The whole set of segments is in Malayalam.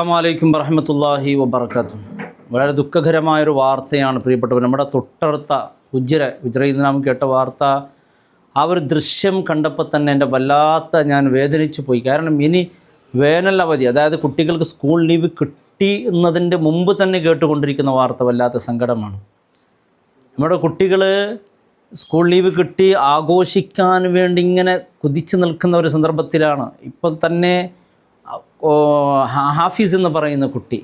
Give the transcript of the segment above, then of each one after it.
അസ്സലാമു വറഹ്മത്തുള്ളാഹി വബറകാതുഹു. വളരെ ദുഃഖകരമായൊരു വാർത്തയാണ് പ്രിയപ്പെട്ടവർ. നമ്മുടെ തൊട്ടടുത്ത ഹുജ്റയിൽ നാം കേട്ട വാർത്ത, ആ ഒരു ദൃശ്യം കണ്ടപ്പോൾ തന്നെ എൻ്റെ ഞാൻ വേദനിച്ചു പോയി. കാരണം ഇനി വേനൽ അവധി, അതായത് കുട്ടികൾക്ക് സ്കൂൾ ലീവ് കിട്ടി എന്നതിൻ്റെ മുമ്പ് തന്നെ കേട്ടുകൊണ്ടിരിക്കുന്ന വാർത്ത വല്ലാത്ത സങ്കടമാണ്. നമ്മുടെ കുട്ടികൾ സ്കൂൾ ലീവ് കിട്ടി ആഘോഷിക്കാൻ വേണ്ടി ഇങ്ങനെ കുതിച്ചു നിൽക്കുന്ന ഒരു സന്ദർഭത്തിലാണ് ഇപ്പോൾ തന്നെ ഹാഫിസ് എന്ന് പറയുന്ന കുട്ടി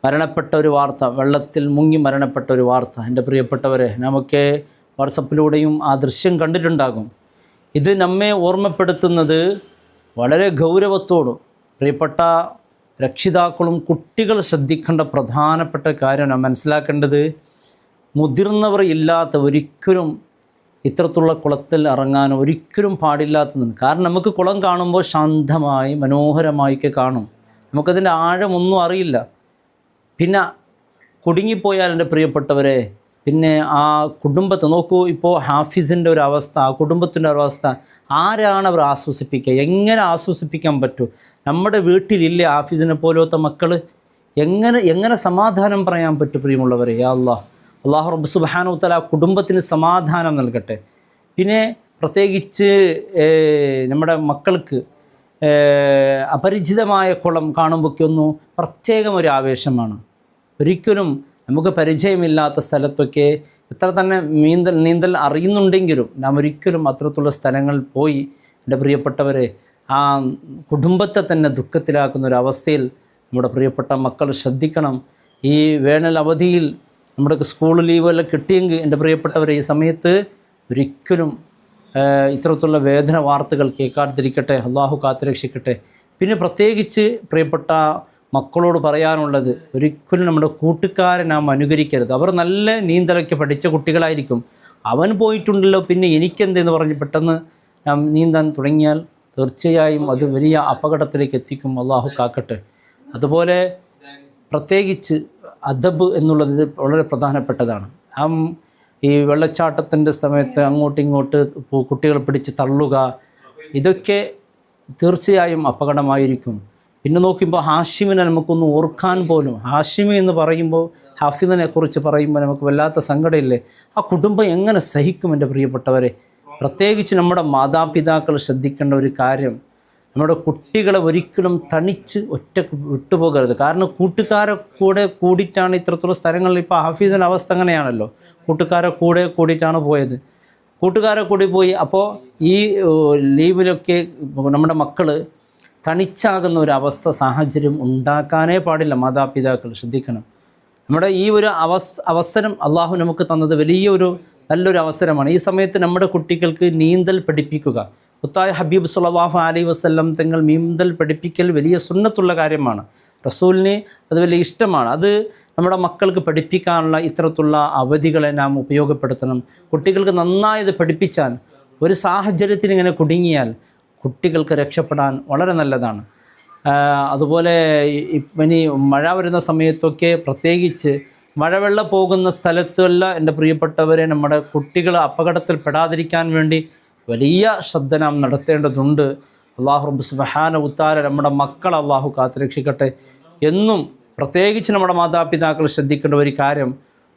മരണപ്പെട്ട ഒരു വാർത്ത, വെള്ളത്തിൽ മുങ്ങി മരണപ്പെട്ട ഒരു വാർത്ത. എൻ്റെ പ്രിയപ്പെട്ടവരെ, നമുക്ക് വാട്സപ്പിലൂടെയും ആ ദൃശ്യം കണ്ടിട്ടുണ്ടാകും. ഇത് നമ്മെ ഓർമ്മപ്പെടുത്തുന്നത് വളരെ ഗൗരവത്തോട് പ്രിയപ്പെട്ട രക്ഷിതാക്കളും കുട്ടികൾ ശ്രദ്ധിക്കേണ്ട പ്രധാനപ്പെട്ട കാര്യം നാം മനസ്സിലാക്കേണ്ടത്, മുതിർന്നവർ ഇല്ലാത്ത ഒരിക്കലും ഇത്തരത്തിലുള്ള കുളത്തിൽ ഇറങ്ങാൻ ഒരിക്കലും പാടില്ലാത്തതാണ്. കാരണം നമുക്ക് കുളം കാണുമ്പോൾ ശാന്തമായി മനോഹരമായൊക്കെ കാണും, നമുക്കതിൻ്റെ ആഴമൊന്നും അറിയില്ല. പിന്നെ കുടുങ്ങിപ്പോയാൽ എൻ്റെ പ്രിയപ്പെട്ടവരെ, പിന്നെ ആ കുടുംബത്തെ നോക്കൂ. ഇപ്പോൾ ഹാഫിസിൻ്റെ ഒരു അവസ്ഥ, ആ കുടുംബത്തിൻ്റെ ഒരു അവസ്ഥ, ആരാണ് അവർ ആശ്വസിപ്പിക്കുക? എങ്ങനെ ആശ്വസിപ്പിക്കാൻ പറ്റൂ? നമ്മുടെ വീട്ടിലില്ലേ ഹാഫിസിനെ പോലത്തെ മക്കൾ? എങ്ങനെ സമാധാനം പറയാൻ പറ്റും? പ്രിയമുള്ളവരെ, യാ അല്ലാഹു റബ്ബ് സുബ്ഹാനഹു വ തആല കുടുംബത്തിന് സമാധാനം നൽകട്ടെ. പിന്നെ പ്രത്യേകിച്ച് നമ്മുടെ മക്കൾക്ക് അപരിചിതമായ കുളം കാണുമ്പോഴൊക്കെയൊന്നും പ്രത്യേകം ഒരു ആവേശമാണ്. ഒരിക്കലും നമുക്ക് പരിചയമില്ലാത്ത സ്ഥലത്തൊക്കെ എത്ര തന്നെ നീന്തൽ അറിയുന്നുണ്ടെങ്കിലും നാം ഒരിക്കലും അത്തരത്തിലുള്ള സ്ഥലങ്ങളിൽ പോയി എൻ്റെ പ്രിയപ്പെട്ടവരെ ആ കുടുംബത്തെ തന്നെ ദുഃഖത്തിലാക്കുന്ന ഒരു അവസ്ഥയിൽ നമ്മുടെ പ്രിയപ്പെട്ട മക്കൾ ശ്രദ്ധിക്കണം. ഈ വേനൽ അവധിയിൽ നമ്മുടെ സ്കൂൾ ലീവെല്ലാം കിട്ടിയെങ്കിൽ എൻ്റെ പ്രിയപ്പെട്ടവരെ, ഈ സമയത്ത് ഒരിക്കലും ഇത്തരത്തിലുള്ള വേദന വാർത്തകൾ കേൾക്കാതിരിക്കട്ടെ. അള്ളാഹു കാത്തുരക്ഷിക്കട്ടെ. പിന്നെ പ്രത്യേകിച്ച് പ്രിയപ്പെട്ട മക്കളോട് പറയാനുള്ളത്, ഒരിക്കലും നമ്മുടെ കൂട്ടുകാരെ നാം അനുകരിക്കരുത്. അവർ നല്ല നീന്തലൊക്കെ പഠിച്ച കുട്ടികളായിരിക്കും. അവൻ പോയിട്ടുണ്ടല്ലോ, പിന്നെ എനിക്കെന്തെന്ന് പറഞ്ഞ് പെട്ടെന്ന് നാം നീന്താൻ തുടങ്ങിയാൽ തീർച്ചയായും അത് വലിയ അപകടത്തിലേക്ക് എത്തിക്കും. അള്ളാഹു കാക്കട്ടെ. അതുപോലെ പ്രത്യേകിച്ച് അദബ് എന്നുള്ളത് വളരെ പ്രധാനപ്പെട്ടതാണ്. ഈ വെള്ളച്ചാട്ടത്തിൻ്റെ സമയത്ത് അങ്ങോട്ടിങ്ങോട്ട് കുട്ടികളെ പിടിച്ച് തള്ളുക, ഇതൊക്കെ തീർച്ചയായും അപകടമായിരിക്കും. പിന്നെ നോക്കുമ്പോൾ ഹാഷിമിനെ നമുക്കൊന്ന് ഓർക്കാൻ പോലും, ഹാഷിമി എന്ന് പറയുമ്പോൾ, ഹാഫിദിനെ കുറിച്ച് പറയുമ്പോൾ നമുക്ക് വല്ലാത്ത സങ്കടമില്ലേ? ആ കുടുംബം എങ്ങനെ സഹിക്കും? എൻ്റെ പ്രിയപ്പെട്ടവരെ, പ്രത്യേകിച്ച് നമ്മുടെ മാതാപിതാക്കൾ ശ്രദ്ധിക്കേണ്ട ഒരു കാര്യം, നമ്മുടെ കുട്ടികളെ ഒരിക്കലും തനിച്ച് ഒറ്റക്ക് വിട്ടുപോകരുത്. കാരണം കൂട്ടുകാരെ കൂടിയിട്ടാണ് ഇത്തരത്തിലുള്ള സ്ഥലങ്ങളിൽ. ഇപ്പോൾ ഹാഫീസിൻ്റെ അവസ്ഥ അങ്ങനെയാണല്ലോ, കൂട്ടുകാരെ കൂടിയിട്ടാണ് പോയത്. കൂട്ടുകാരെ കൂടി പോയി. അപ്പോൾ ഈ ലീവിലൊക്കെ നമ്മുടെ മക്കൾ തനിച്ചാകുന്ന ഒരു സാഹചര്യം ഉണ്ടാക്കാനേ പാടില്ല. മാതാപിതാക്കൾ ശ്രദ്ധിക്കണം. നമ്മുടെ ഈ ഒരു അവസരം അള്ളാഹു നമുക്ക് തന്നത് നല്ലൊരു അവസരമാണ്. ഈ സമയത്ത് നമ്മുടെ കുട്ടികൾക്ക് നീന്തൽ പഠിപ്പിക്കുക. മുത്തായ ഹബീബ് സ്വല്ലല്ലാഹു അലൈഹി വസല്ലം തങ്ങൾ നീന്തൽ പഠിപ്പിക്കൽ വലിയ സുന്നത്തുള്ള കാര്യമാണ്. റസൂലിന് അത് വലിയ ഇഷ്ടമാണ്. അത് നമ്മുടെ മക്കൾക്ക് പഠിപ്പിക്കാനുള്ള ഇത്തരത്തിലുള്ള അവധികളെ നാം ഉപയോഗപ്പെടുത്തണം. കുട്ടികൾക്ക് നന്നായി ഇത് പഠിപ്പിച്ചാൽ ഒരു സാഹചര്യത്തിന് ഇങ്ങനെ കുടുങ്ങിയാൽ കുട്ടികൾക്ക് രക്ഷപ്പെടാൻ വളരെ നല്ലതാണ്. അതുപോലെ ഇനി മഴ വരുന്ന സമയത്തൊക്കെ പ്രത്യേകിച്ച് മഴവെള്ളം പോകുന്ന സ്ഥലത്തുള്ള എൻ്റെ പ്രിയപ്പെട്ടവരെ, നമ്മുടെ കുട്ടികൾ അപകടത്തിൽപ്പെടാതിരിക്കാൻ വേണ്ടി വലിയ ശ്രദ്ധ നാം നടത്തേണ്ടതുണ്ട്. അല്ലാഹു റബ്ബ് സുബ്ഹാനഹു വ തആല നമ്മുടെ മക്കളെ അല്ലാഹു കാത്തുരക്ഷിക്കട്ടെ. എന്നും പ്രത്യേകിച്ച് നമ്മുടെ മാതാപിതാക്കൾ ശ്രദ്ധിക്കേണ്ട ഒരു കാര്യം,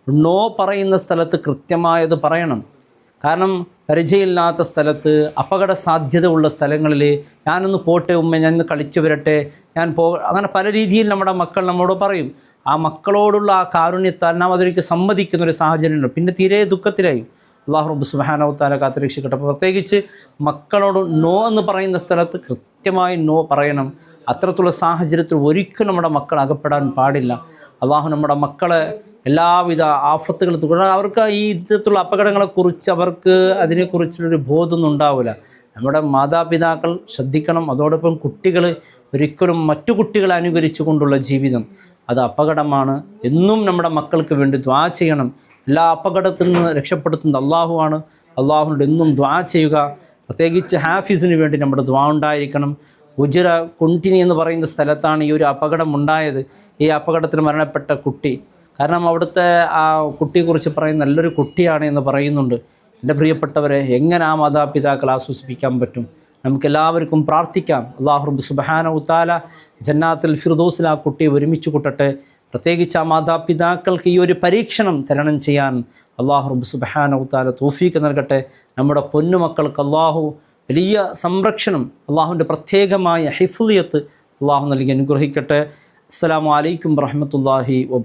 നോ പറയുന്ന സ്ഥലത്ത് കൃത്യമായത് പറയണം. കാരണം പരിചയമില്ലാത്ത സ്ഥലത്ത്, അപകട സാധ്യത ഉള്ള സ്ഥലങ്ങളിൽ ഞാനൊന്ന് പോട്ടെ ഉമ്മ, ഞാൻ കളിച്ചു വരട്ടെ, അങ്ങനെ പല രീതിയിൽ നമ്മുടെ മക്കൾ നമ്മോട് പറയും. ആ മക്കളോടുള്ള ആ കാരുണ്യത്താൽ നാം അതിലേക്ക് സമ്മതിക്കുന്നൊരു സാഹചര്യമുണ്ട്. പിന്നെ തീരെ ദുഃഖത്തിലായി. അല്ലാഹു റബ്ബ് സുബ്ഹാനഹു വ തആല കാത്തുരക്ഷിക്കട്ടെ. പ്രത്യേകിച്ച് മക്കളോട് നോ എന്ന് പറയുന്ന സ്ഥലത്ത് കൃത്യമായി നോ പറയണം. അത്തരത്തിലുള്ള സാഹചര്യത്തിൽ ഒരിക്കലും നമ്മുടെ മക്കൾ അകപ്പെടാൻ പാടില്ല. അല്ലാഹു നമ്മുടെ മക്കളെ എല്ലാവിധ ആഫത്തുകൾ, അവർക്ക് ഈ ഇത്തരത്തിലുള്ള അപകടങ്ങളെക്കുറിച്ച് അതിനെക്കുറിച്ചുള്ളൊരു ബോധമൊന്നും ഉണ്ടാവില്ല. നമ്മുടെ മാതാപിതാക്കൾ ശ്രദ്ധിക്കണം. അതോടൊപ്പം കുട്ടികൾ ഒരിക്കലും മറ്റു കുട്ടികളെ അനുകരിച്ചു കൊണ്ടുള്ള ജീവിതം അത് അപകടമാണ്. എന്നും നമ്മുടെ മക്കൾക്ക് വേണ്ടി ദുആ ചെയ്യണം. എല്ലാ അപകടത്തിൽ നിന്ന് രക്ഷപ്പെടുത്തുന്നത് അള്ളാഹുവാണ്. അള്ളാഹുവിനോട് എന്നും ദുആ ചെയ്യുക. പ്രത്യേകിച്ച് ഹാഫിസിന് വേണ്ടി നമ്മുടെ ദുആ ഉണ്ടായിരിക്കണം. കുണ്ടിനി എന്ന് പറയുന്ന സ്ഥലത്താണ് ഈ ഒരു അപകടം ഉണ്ടായത്. ഈ അപകടത്തിൽ മരണപ്പെട്ട കുട്ടി, കാരണം അവിടുത്തെ ആ കുട്ടിയെക്കുറിച്ച് പറയുന്ന നല്ലൊരു കുട്ടിയാണ് എന്ന് പറയുന്നുണ്ട്. എൻ്റെ പ്രിയപ്പെട്ടവരെ, എങ്ങനെ ആ മാതാപിതാക്കൾ ആശ്വസിപ്പിക്കാൻ പറ്റും? നമുക്കെല്ലാവർക്കും പ്രാർത്ഥിക്കാം. അല്ലാഹു റബ്ബ് സുബ്ഹാനഹു തആല ജന്നാത്തുൽ ഫിർദൗസിൽ ആ കുട്ടിയെ ഒരുമിച്ച് കൂട്ടട്ടെ. പ്രത്യേകിച്ച് ആ മാതാപിതാക്കൾക്ക് ഈ ഒരു പരീക്ഷണം തരണം ചെയ്യാൻ അല്ലാഹു റബ്ബ് സുബ്ഹാനഹു തആല തൗഫീഖ് നൽകട്ടെ. നമ്മുടെ പൊന്നുമക്കൾക്ക് അല്ലാഹു വലിയ സംരക്ഷണം, അല്ലാഹുവിൻ്റെ പ്രത്യേകമായ ഹിഫ്ളിയത്ത് അല്ലാഹു നൽകി അനുഗ്രഹിക്കട്ടെ. അസ്സലാമു അലൈക്കും വറഹ്മത്തുള്ളാഹി വബറകാതുഹു.